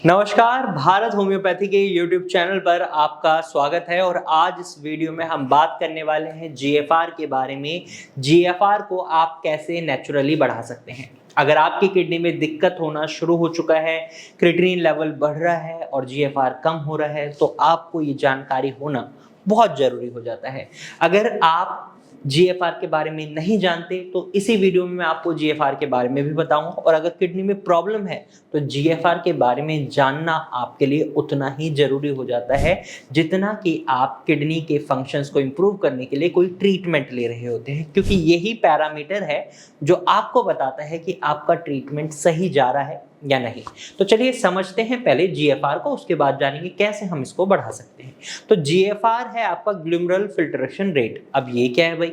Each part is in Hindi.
नमस्कार, भारत होम्योपैथी के यूट्यूब चैनल पर आपका स्वागत है और आज इस वीडियो में हम बात करने वाले हैं जीएफआर के बारे में। जीएफआर को आप कैसे नेचुरली बढ़ा सकते हैं। अगर आपकी किडनी में दिक्कत होना शुरू हो चुका है, क्रिएटिनिन लेवल बढ़ रहा है और जीएफआर कम हो रहा है, तो आपको ये जानकारी होना बहुत ज़रूरी हो जाता है। अगर आप जीएफआर के बारे में नहीं जानते तो इसी वीडियो में मैं आपको जीएफआर के बारे में भी बताऊंगा, और अगर किडनी में प्रॉब्लम है तो जीएफआर के बारे में जानना आपके लिए उतना ही जरूरी हो जाता है जितना कि आप किडनी के फंक्शंस को इंप्रूव करने के लिए कोई ट्रीटमेंट ले रहे होते हैं, क्योंकि यही पैरामीटर है जो आपको बताता है कि आपका ट्रीटमेंट सही जा रहा है या नहीं। तो चलिए समझते हैं पहले जीएफआर को, उसके बाद जानेंगे कैसे हम इसको बढ़ा सकते हैं। तो जीएफआर है आपका ग्लोमेरुलर फिल्ट्रेशन रेट। अब ये क्या है भाई?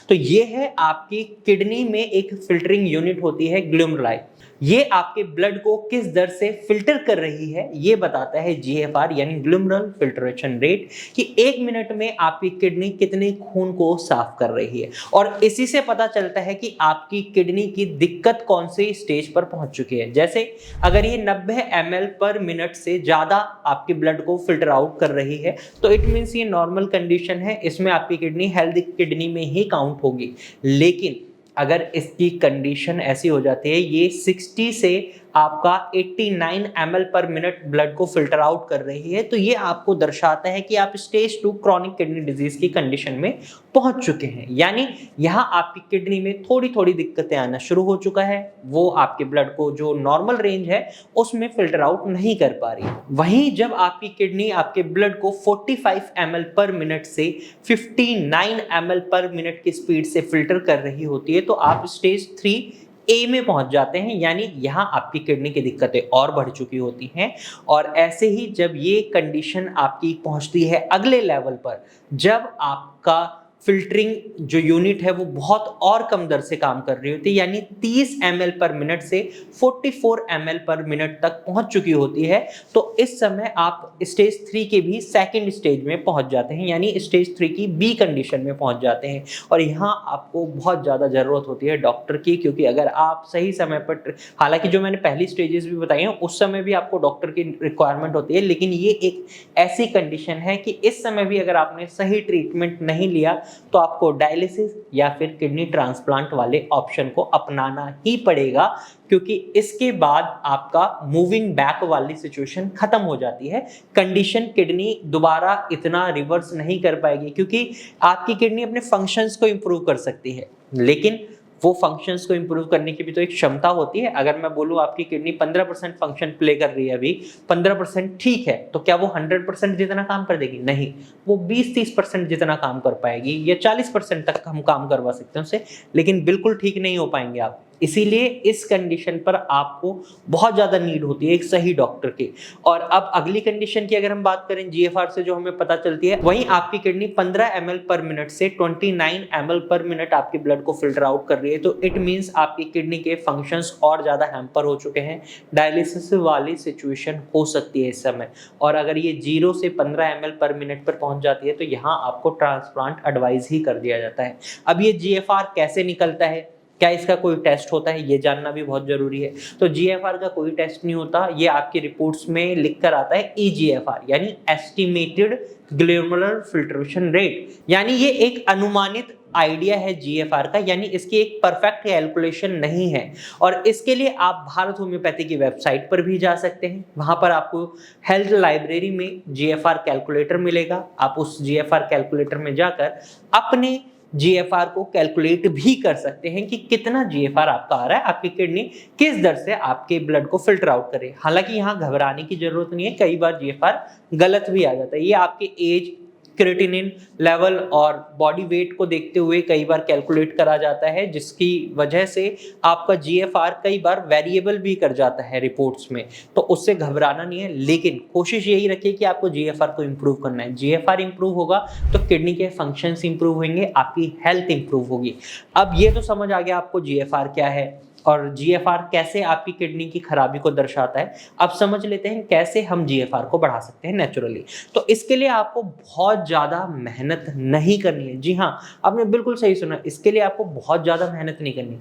तो ये है आपकी किडनी में एक फिल्टरिंग यूनिट होती है ग्लोमेरुलाई। ये आपके ब्लड को किस दर से फिल्टर कर रही है ये बताता है जीएफआर यानी ग्लोमेरुलर फिल्ट्रेशन रेट, कि 1 मिनट में आपकी किडनी कितने खून को साफ कर रही है। और इसी से पता चलता है कि आपकी किडनी की दिक्कत कौन से स्टेज पर पहुंच चुकी है। जैसे अगर ये 90 ml पर मिनट से ज्यादा आपके ब्लड को फिल्टर आउट कर रही है तो इट मीन्स ये नॉर्मल कंडीशन है, इसमें आपकी किडनी हेल्दी किडनी में ही काउंट होगी। लेकिन अगर इसकी कंडीशन ऐसी हो जाती है, ये 60 से आपका 89 ml पर मिनट ब्लड को फिल्टर आउट कर रही है, तो ये आपको दर्शाता है कि आप स्टेज 2 क्रॉनिक किडनी डिजीज की कंडीशन में पहुंच चुके हैं। यानी यहाँ आपकी किडनी में थोड़ी थोड़ी दिक्कतें आना शुरू हो चुका है, वो आपके ब्लड को जो नॉर्मल रेंज है उसमें फिल्टर आउट नहीं कर पा रही। वहीं जब आपकी किडनी आपके ब्लड को 45 ml पर मिनट से 59 ml पर मिनट की स्पीड से फिल्टर कर रही होती है, तो आप स्टेज 3 ए में पहुंच जाते हैं। यानी यहां आपकी किडनी की दिक्कतें और बढ़ चुकी होती हैं। और ऐसे ही जब ये कंडीशन आपकी पहुंचती है अगले लेवल पर, जब आपका फिल्टरिंग जो यूनिट है वो बहुत और कम दर से काम कर रही होती है, यानी 30 ml पर मिनट से 44 ml पर मिनट तक पहुंच चुकी होती है, तो इस समय आप स्टेज 3 के भी सेकंड स्टेज में पहुंच जाते हैं, यानी स्टेज 3 की बी कंडीशन में पहुंच जाते हैं। और यहाँ आपको बहुत ज़्यादा ज़रूरत होती है डॉक्टर की, क्योंकि अगर आप सही समय पर, हालांकि जो मैंने पहली स्टेजेस भी बताई हैं उस समय भी आपको डॉक्टर की रिक्वायरमेंट होती है, लेकिन ये एक ऐसी कंडीशन है कि इस समय भी अगर आपने सही ट्रीटमेंट नहीं लिया तो आपको डायलिसिस या फिर किडनी ट्रांसप्लांट वाले ऑप्शन को अपनाना ही पड़ेगा, क्योंकि इसके बाद आपका मूविंग बैक वाली सिचुएशन खत्म हो जाती है। कंडीशन किडनी दोबारा इतना रिवर्स नहीं कर पाएगी, क्योंकि आपकी किडनी अपने फंक्शंस को इंप्रूव कर सकती है, लेकिन वो फंक्शंस को इंप्रूव करने की भी तो एक क्षमता होती है। अगर मैं बोलूँ आपकी किडनी 15% फंक्शन प्ले कर रही है, अभी 15% ठीक है, तो क्या वो 100% जितना काम कर देगी? नहीं, वो 20-30% जितना काम कर पाएगी, या 40% तक हम काम करवा सकते हैं उससे, लेकिन बिल्कुल ठीक नहीं हो पाएंगे आप। इसीलिए इस कंडीशन पर आपको बहुत ज़्यादा नीड होती है एक सही डॉक्टर की। और अब अगली कंडीशन की अगर हम बात करें जीएफआर से जो हमें पता चलती है, वहीं आपकी किडनी 15 ml पर मिनट से 29 ml पर मिनट आपके ब्लड को फिल्टर आउट कर रही है, तो इट मीन्स आपकी किडनी के फंक्शंस और ज़्यादा हैम्पर हो चुके हैं, डायलिसिस वाली सिचुएशन हो सकती है इस समय। और अगर ये 0 से 15 ml पर मिनट पर पहुंच जाती है तो यहाँ आपको ट्रांसप्लांट एडवाइस ही कर दिया जाता है। अब ये जीएफआर कैसे निकलता है, क्या इसका कोई टेस्ट होता है, ये जानना भी बहुत जरूरी है। तो जीएफआर का कोई टेस्ट नहीं होता, ये आपकी रिपोर्ट्स में लिख कर आता है ईजीएफआर, यानी एस्टिमेटेड ग्लोमेरुलर फिल्ट्रेशन रेट। यानी ये एक अनुमानित आइडिया है जीएफआर का, यानी इसकी एक परफेक्ट कैलकुलेशन नहीं है। और इसके लिए आप भारत होम्योपैथी की वेबसाइट पर भी जा सकते हैं, वहां पर आपको हेल्थ लाइब्रेरी में जीएफआर कैलकुलेटर मिलेगा। आप उस जीएफआर कैलकुलेटर में जाकर अपने जीएफआर को कैलकुलेट भी कर सकते हैं कि कितना जीएफआर आपका आ रहा है, आपकी किडनी किस दर से आपके ब्लड को फिल्टर आउट करे। हालांकि यहाँ घबराने की जरूरत नहीं है, कई बार जीएफआर गलत भी आ जाता है। ये आपके एज, क्रिएटिनिन लेवल और बॉडी वेट को देखते हुए कई बार कैलकुलेट करा जाता है, जिसकी वजह से आपका जीएफआर कई बार वेरिएबल भी कर जाता है रिपोर्ट्स में, तो उससे घबराना नहीं है। लेकिन कोशिश यही रखिए कि आपको जीएफआर को इंप्रूव करना है। जीएफआर इंप्रूव होगा तो किडनी के फंक्शंस इंप्रूव होंगे, आपकी हेल्थ इंप्रूव होगी। अब ये तो समझ आ गया आपको जीएफआर क्या है और जीएफआर कैसे आपकी किडनी की खराबी को दर्शाता है। अब समझ लेते हैं कैसे हम जीएफआर को बढ़ा सकते हैं नेचुरली। तो इसके लिए आपको बहुत ज़्यादा मेहनत नहीं करनी है। जी हाँ, आपने बिल्कुल सही सुना, इसके लिए आपको बहुत ज़्यादा मेहनत नहीं करनी,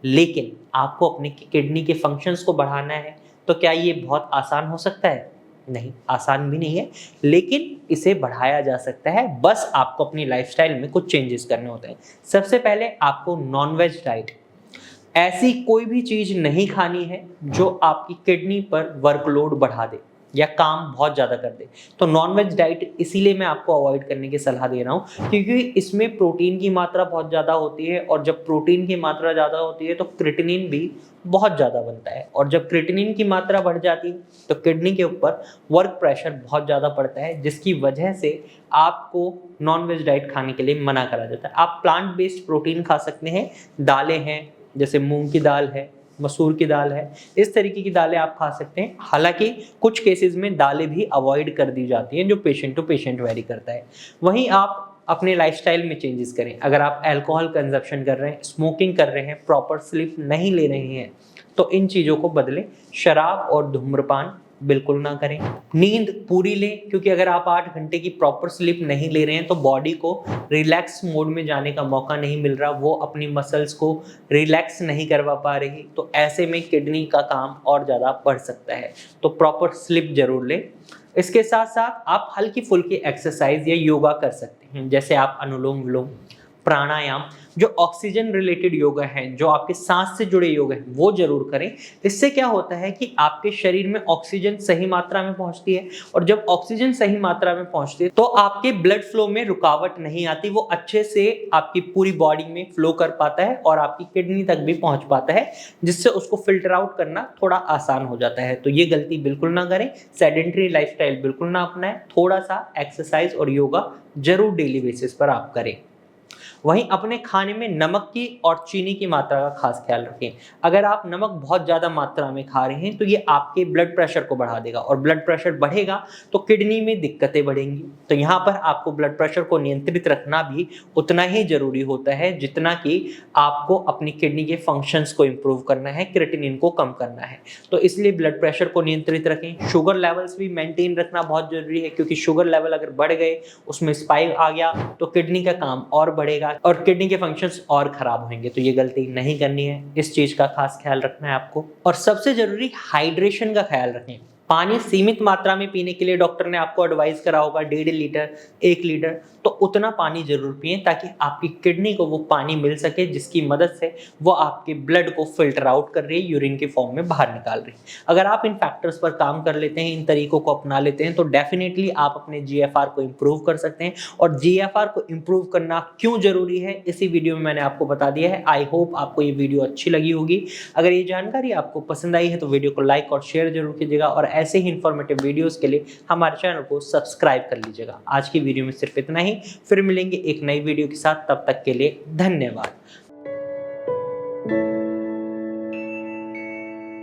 लेकिन आपको अपनी किडनी के फंक्शंस को बढ़ाना है, तो क्या ये बहुत आसान हो सकता है? नहीं, आसान भी नहीं है, लेकिन इसे बढ़ाया जा सकता है। बस आपको अपनी लाइफस्टाइल में कुछ चेंजेस करने होते हैं। सबसे पहले आपको नॉन-वेज डाइट, ऐसी कोई भी चीज़ नहीं खानी है जो आपकी किडनी पर वर्कलोड बढ़ा दे या काम बहुत ज़्यादा कर दे। तो नॉन-वेज डाइट इसीलिए मैं आपको अवॉइड करने की सलाह दे रहा हूँ, क्योंकि इसमें प्रोटीन की मात्रा बहुत ज़्यादा होती है, और जब प्रोटीन की मात्रा ज़्यादा होती है तो क्रिएटिनिन भी बहुत ज़्यादा बनता है, और जब क्रिएटिनिन की मात्रा बढ़ जाती है तो किडनी के ऊपर वर्क प्रेशर बहुत ज़्यादा पड़ता है, जिसकी वजह से आपको नॉन-वेज डाइट खाने के लिए मना करा जाता है। आप प्लांट बेस्ड प्रोटीन खा सकते हैं, दालें हैं, जैसे मूँग की दाल है, मसूर की दाल है, इस तरीके की दालें आप खा सकते हैं। हालाँकि कुछ केसेज़ में दालें भी अवॉइड कर दी जाती हैं, जो पेशेंट टू पेशेंट वैरी करता है। वहीं आप अपने लाइफ़स्टाइल में चेंजेस करें। अगर आप अल्कोहल कंज़म्पशन कर रहे हैं, स्मोकिंग कर रहे हैं, प्रॉपर स्लीप नहीं ले रहे हैं, तो इन चीज़ों को बदलें। शराब और धूम्रपान बिल्कुल ना करें। नींद पूरी लें, क्योंकि अगर आप 8 घंटे की प्रॉपर स्लीप नहीं ले रहे हैं तो बॉडी को रिलैक्स मोड में जाने का मौका नहीं मिल रहा, वो अपनी मसल्स को रिलैक्स नहीं करवा पा रही, तो ऐसे में किडनी का काम और ज़्यादा बढ़ सकता है। तो प्रॉपर स्लीप जरूर लें। इसके साथ साथ आप हल्की फुल्की एक्सरसाइज या योगा कर सकते हैं, जैसे आप अनुलोम विलोम, प्राणायाम, जो ऑक्सीजन रिलेटेड योगा है, जो आपके सांस से जुड़े योग हैं, वो जरूर करें। इससे क्या होता है कि आपके शरीर में ऑक्सीजन सही मात्रा में पहुंचती है, और जब ऑक्सीजन सही मात्रा में पहुंचती है तो आपके ब्लड फ्लो में रुकावट नहीं आती, वो अच्छे से आपकी पूरी बॉडी में फ्लो कर पाता है और आपकी किडनी तक भी पहुंच पाता है, जिससे उसको फिल्टर आउट करना थोड़ा आसान हो जाता है। तो ये गलती बिल्कुल ना करें, सेडेंटरी लाइफस्टाइल बिल्कुल ना अपनाएं, थोड़ा सा एक्सरसाइज और योगा जरूर डेली बेसिस पर आप करें। वहीं अपने खाने में नमक की और चीनी की मात्रा का खास ख्याल रखें। अगर आप नमक बहुत ज़्यादा मात्रा में खा रहे हैं तो ये आपके ब्लड प्रेशर को बढ़ा देगा, और ब्लड प्रेशर बढ़ेगा तो किडनी में दिक्कतें बढ़ेंगी। तो यहाँ पर आपको ब्लड प्रेशर को नियंत्रित रखना भी उतना ही जरूरी होता है जितना कि आपको अपनी किडनी के फंक्शंस को इम्प्रूव करना है, क्रिएटिनिन को कम करना है। तो इसलिए ब्लड प्रेशर को नियंत्रित रखें। शुगर लेवल्स भी मेंटेन रखना बहुत जरूरी है, क्योंकि शुगर लेवल अगर बढ़ गए, उसमें स्पाइक आ गया, तो किडनी का काम और बढ़ेगा और किडनी के फंक्शंस और खराब होंगे। तो ये गलती नहीं करनी है, इस चीज का खास ख्याल रखना है आपको। और सबसे जरूरी, हाइड्रेशन का ख्याल रखें। पानी सीमित मात्रा में पीने के लिए डॉक्टर ने आपको एडवाइस करा होगा 1.5 लीटर, 1 लीटर, तो उतना पानी जरूर पिएं, ताकि आपकी किडनी को वो पानी मिल सके जिसकी मदद से वो आपके ब्लड को फिल्टर आउट कर रही है, यूरिन के फॉर्म में बाहर निकाल रही है। अगर आप इन फैक्टर्स पर काम कर लेते हैं, इन तरीकों को अपना लेते हैं, तो डेफिनेटली आप अपने GFR को इम्प्रूव कर सकते हैं। और GFR को इम्प्रूव करना क्यों जरूरी है, इसी वीडियो में मैंने आपको बता दिया है। आई होप आपको ये वीडियो अच्छी लगी होगी। अगर ये जानकारी आपको पसंद आई है तो वीडियो को लाइक और शेयर जरूर कीजिएगा, और ऐसे ही इन्फॉर्मेटिव वीडियोस के लिए हमारे चैनल को सब्सक्राइब कर लीजिएगा। आज की वीडियो में सिर्फ इतना ही, फिर मिलेंगे एक नई वीडियो के साथ, तब तक के लिए धन्यवाद।